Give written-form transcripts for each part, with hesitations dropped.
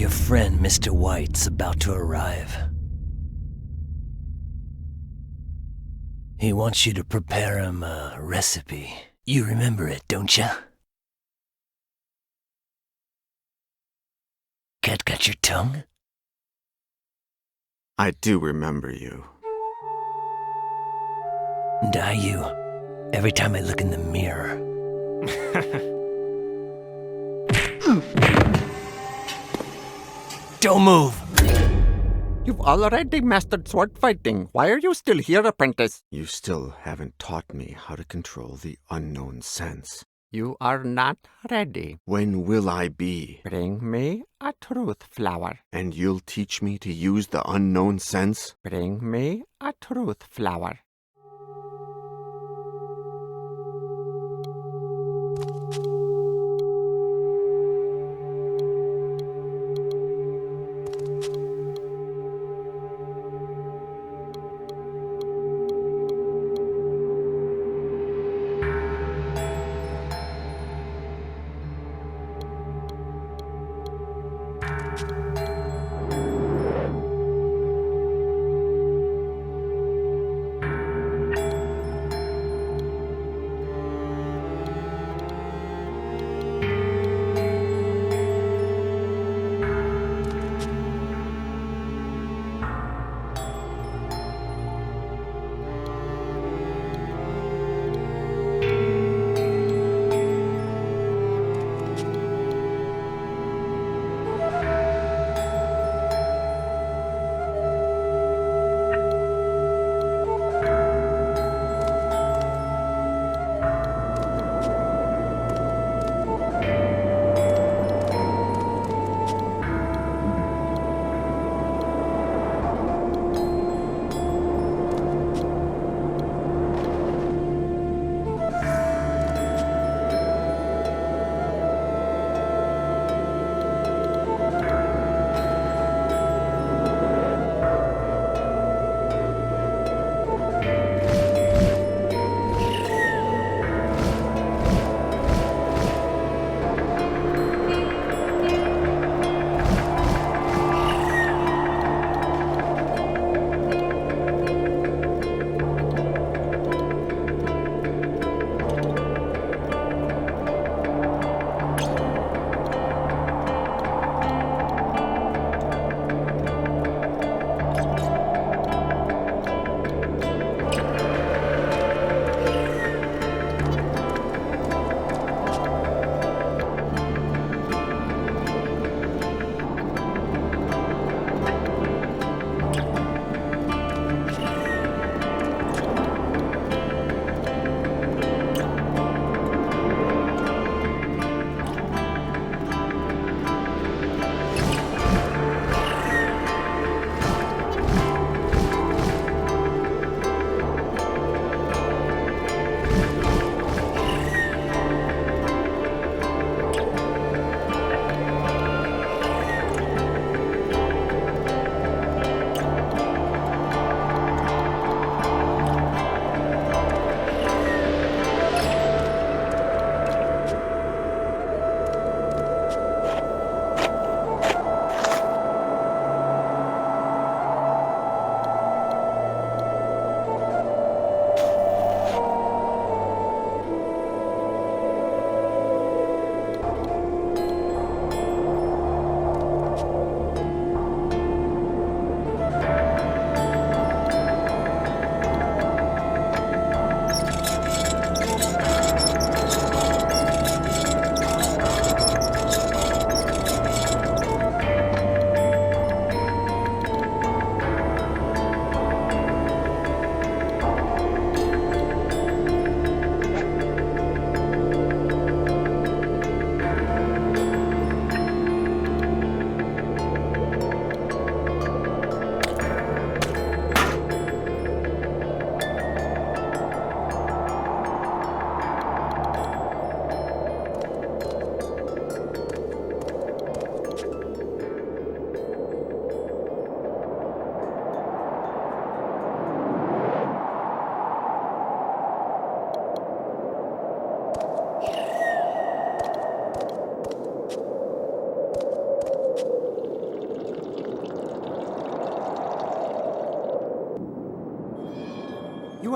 your friend Mr. White's about to arrive. He wants you to prepare him a recipe. You remember it, don't ya? Cat got your tongue? I do remember you. And I you, every time I look in the mirror. Don't move! You've already mastered sword fighting. Why are you still here, apprentice? You still haven't taught me how to control the unknown sense. You are not ready. When will I be? Bring me a truth flower. And you'll teach me to use the unknown sense? Bring me a truth flower.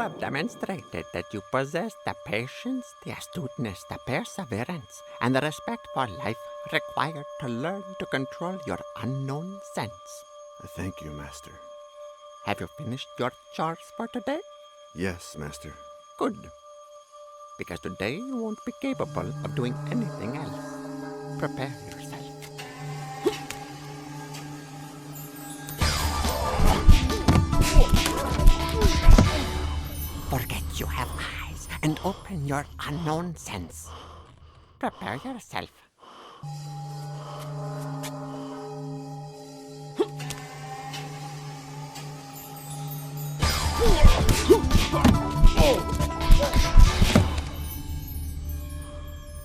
have demonstrated that you possess the patience, the astuteness, the perseverance, and the respect for life required to learn to control your unknown sense. I thank you, Master. Have you finished your chores for today? Yes, Master. Good. Because today you won't be capable of doing anything else. Prepare yourself. Forget you have eyes and open your unknown sense. Prepare yourself.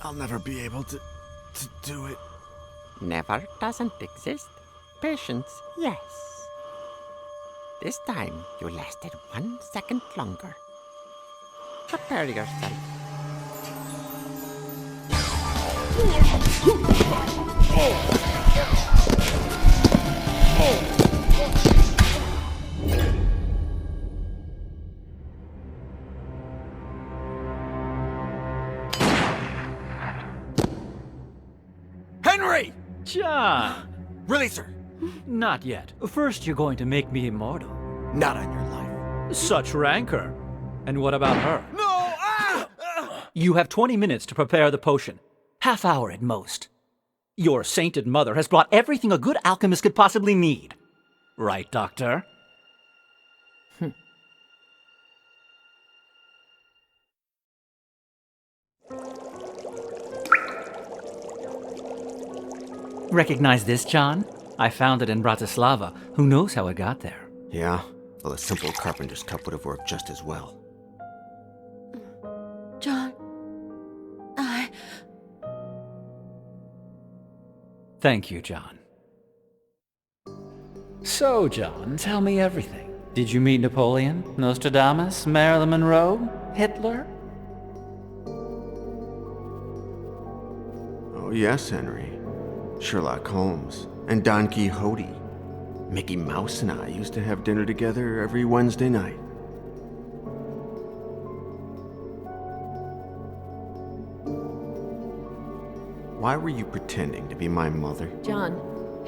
I'll never be able to do it. Never doesn't exist. Patience, yes. This time you lasted 1 second longer. Prepare yourself. Henry! John! Release her! Not yet. First, you're going to make me immortal. Not on your life. Such rancor. And what about her? No! Ah! You have 20 minutes to prepare the potion. Half hour at most. Your sainted mother has brought everything a good alchemist could possibly need. Right, Doctor? Recognize this, John? I found it in Bratislava. Who knows how it got there? Yeah? Well, a simple carpenter's cup would have worked just as well. John, Thank you, John. So, John, tell me everything. Did you meet Napoleon, Nostradamus, Marilyn Monroe, Hitler? Oh, yes, Henry. Sherlock Holmes and Don Quixote. Mickey Mouse and I used to have dinner together every Wednesday night. Why were you pretending to be my mother? John,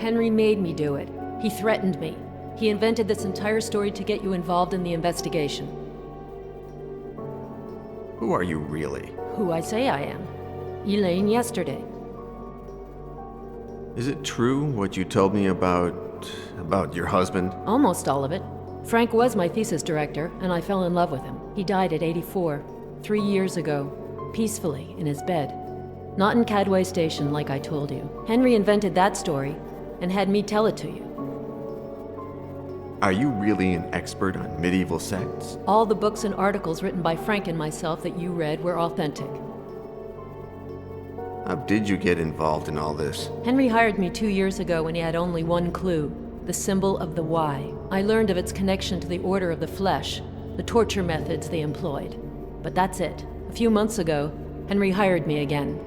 Henry made me do it. He threatened me. He invented this entire story to get you involved in the investigation. Who are you really? Who I say I am. Elaine yesterday. Is it true what you told me about your husband? Almost all of it. Frank was my thesis director, and I fell in love with him. He died at 84, 3 years ago, peacefully in his bed. Not in Cadway Station, like I told you. Henry invented that story and had me tell it to you. Are you really an expert on medieval sects? All the books and articles written by Frank and myself that you read were authentic. How did you get involved in all this? Henry hired me 2 years ago when he had only one clue, the symbol of the Y. I learned of its connection to the Order of the Flesh, the torture methods they employed. But that's it. A few months ago, Henry hired me again.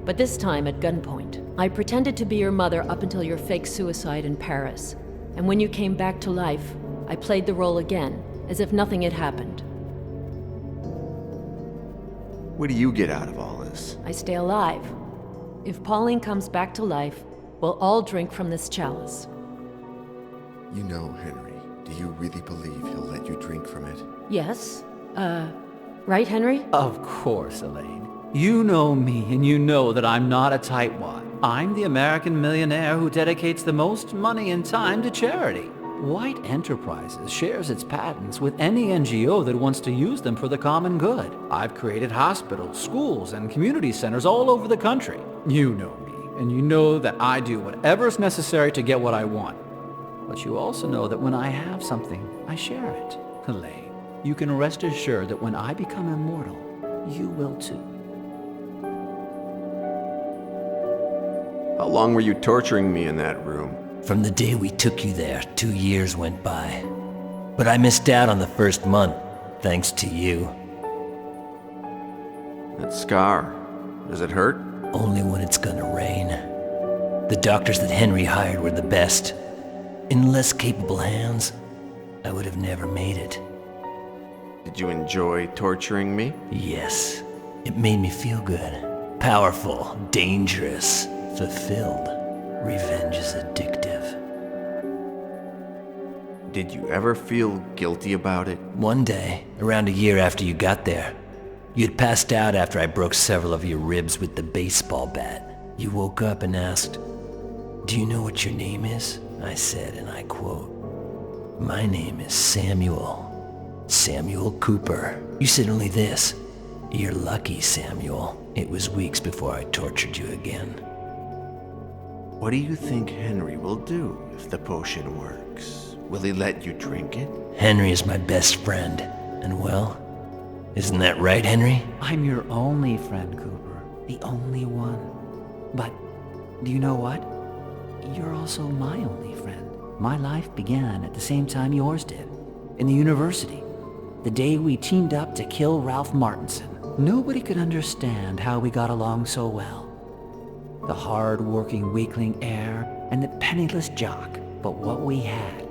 But this time at gunpoint. I pretended to be your mother up until your fake suicide in Paris. And when you came back to life, I played the role again, as if nothing had happened. What do you get out of all this? I stay alive. If Pauline comes back to life, we'll all drink from this chalice. You know, Henry, do you really believe he'll let you drink from it? Yes? Right, Henry? Of course, Elaine. You know me, and you know that I'm not a tightwad. I'm the American millionaire who dedicates the most money and time to charity. White Enterprises shares its patents with any NGO that wants to use them for the common good. I've created hospitals, schools, and community centers all over the country. You know me, and you know that I do whatever's necessary to get what I want. But you also know that when I have something, I share it. Elaine, you can rest assured that when I become immortal, you will too. How long were you torturing me in that room? From the day we took you there, 2 years went by. But I missed out on the first month, thanks to you. That scar, does it hurt? Only when it's gonna rain. The doctors that Henry hired were the best. In less capable hands, I would have never made it. Did you enjoy torturing me? Yes, it made me feel good. Powerful, dangerous, fulfilled. Revenge is addictive. Did you ever feel guilty about it? One day, around a year after you got there, you'd passed out after I broke several of your ribs with the baseball bat. You woke up and asked, "Do you know what your name is?" I said, and I quote, "My name is Samuel. Samuel Cooper." You said only this, "You're lucky, Samuel. It was weeks before I tortured you again." What do you think Henry will do if the potion works? Will he let you drink it? Henry is my best friend, and well, isn't that right, Henry? I'm your only friend, Cooper. The only one. But do you know what? You're also my only friend. My life began at the same time yours did. In the university. The day we teamed up to kill Ralph Martinson. Nobody could understand how we got along so well. The hard-working weakling heir and the penniless jock. But what we had,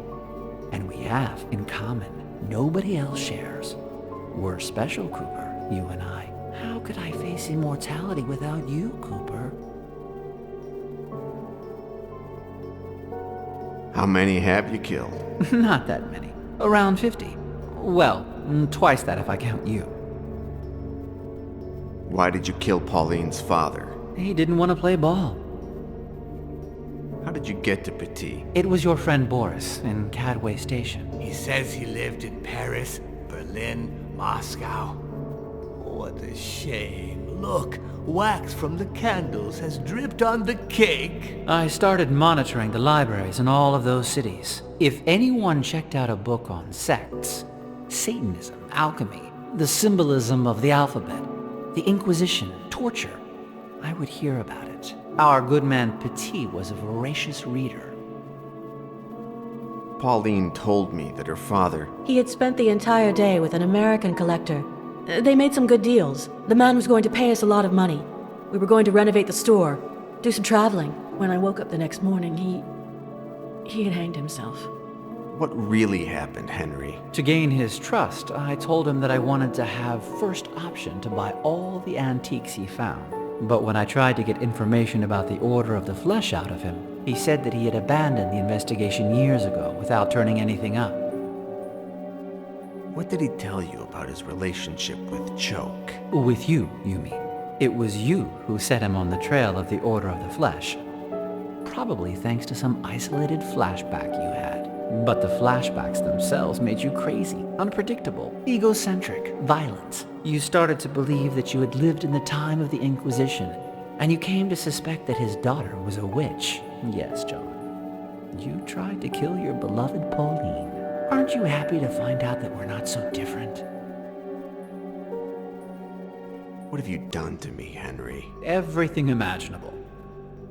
and we have in common, nobody else shares. We're special, Cooper, you and I. How could I face immortality without you, Cooper? How many have you killed? Not that many. Around 50. Well, twice that if I count you. Why did you kill Pauline's father? He didn't want to play ball. How did you get to Petit? It was your friend Boris in Cadway Station. He says he lived in Paris, Berlin, Moscow. What a shame. Look, wax from the candles has dripped on the cake. I started monitoring the libraries in all of those cities. If anyone checked out a book on sects, Satanism, alchemy, the symbolism of the alphabet, the Inquisition, torture, I would hear about it. Our good man Petit was a voracious reader. Pauline told me that her father... He had spent the entire day with an American collector. They made some good deals. The man was going to pay us a lot of money. We were going to renovate the store, do some traveling. When I woke up the next morning, he had hanged himself. What really happened, Henry? To gain his trust, I told him that I wanted to have first option to buy all the antiques he found. But when I tried to get information about the Order of the Flesh out of him, he said that he had abandoned the investigation years ago without turning anything up. What did he tell you about his relationship with Choke? With you, you mean? It was you who set him on the trail of the Order of the Flesh. Probably thanks to some isolated flashback you had. But the flashbacks themselves made you crazy, unpredictable, egocentric, violent. You started to believe that you had lived in the time of the Inquisition, and you came to suspect that his daughter was a witch. Yes, John. You tried to kill your beloved Pauline. Aren't you happy to find out that we're not so different? What have you done to me, Henry? Everything imaginable.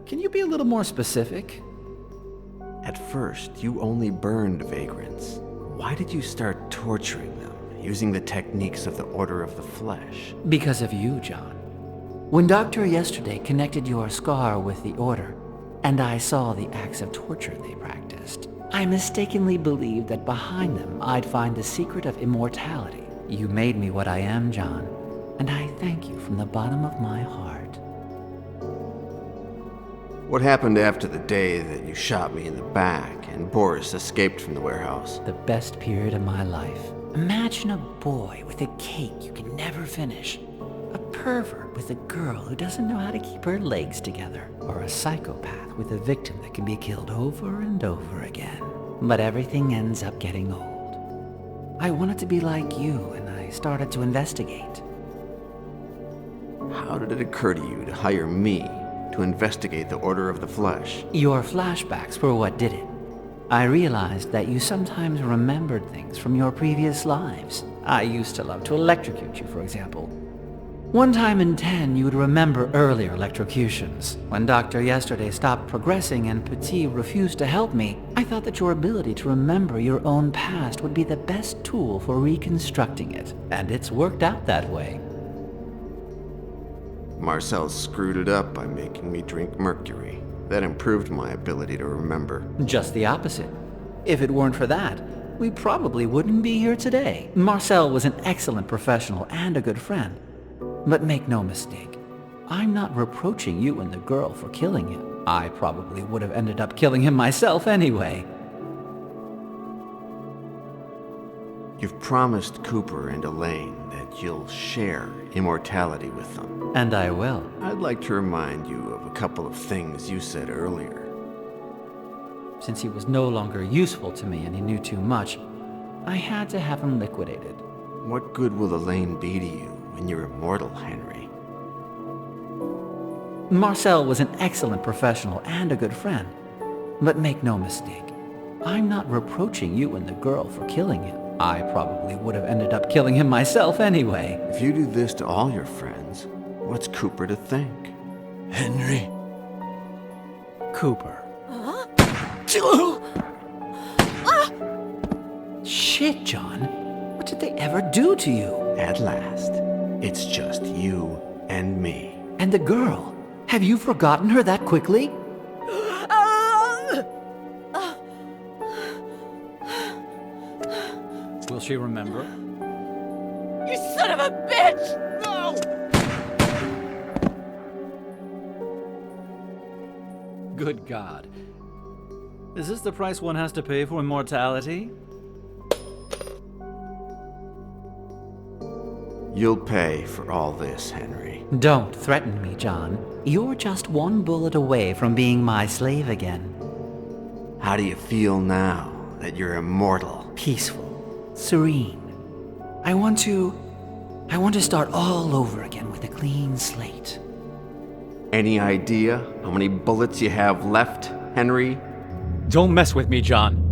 Can you be a little more specific? At first, you only burned vagrants. Why did you start torturing them, using the techniques of the Order of the Flesh? Because of you, John. When Doctor yesterday connected your scar with the Order, and I saw the acts of torture they practiced, I mistakenly believed that behind them I'd find the secret of immortality. You made me what I am, John, and I thank you from the bottom of my heart. What happened after the day that you shot me in the back and Boris escaped from the warehouse? The best period of my life. Imagine a boy with a cake you can never finish. A pervert with a girl who doesn't know how to keep her legs together. Or a psychopath with a victim that can be killed over and over again. But everything ends up getting old. I wanted to be like you, and I started to investigate. How did it occur to you to hire me to investigate the Order of the Flesh? Your flashbacks were what did it. I realized that you sometimes remembered things from your previous lives. I used to love to electrocute you, for example. One time in 10, you would remember earlier electrocutions. When Doctor yesterday stopped progressing and Petit refused to help me, I thought that your ability to remember your own past would be the best tool for reconstructing it. And it's worked out that way. Marcel screwed it up by making me drink mercury. That improved my ability to remember. Just the opposite. If it weren't for that, we probably wouldn't be here today. Marcel was an excellent professional and a good friend. But make no mistake, I'm not reproaching you and the girl for killing him. I probably would have ended up killing him myself anyway. You've promised Cooper and Elaine that you'll share immortality with them. And I will. I'd like to remind you of a couple of things you said earlier. Since he was no longer useful to me and he knew too much, I had to have him liquidated. What good will Elaine be to you when you're immortal, Henry? Marcel was an excellent professional and a good friend. But make no mistake, I'm not reproaching you and the girl for killing him. I probably would have ended up killing him myself anyway. If you do this to all your friends, what's Cooper to think? Henry. Cooper. Shit, John. What did they ever do to you? At last, it's just you and me. And the girl? Have you forgotten her that quickly? Will she remember? You son of a bitch! No! Good God. Is this the price one has to pay for immortality? You'll pay for all this, Henry. Don't threaten me, John. You're just one bullet away from being my slave again. How do you feel now that you're immortal? Peaceful. Serene. I want to start all over again with a clean slate. Any idea how many bullets you have left, Henry? Don't mess with me, John.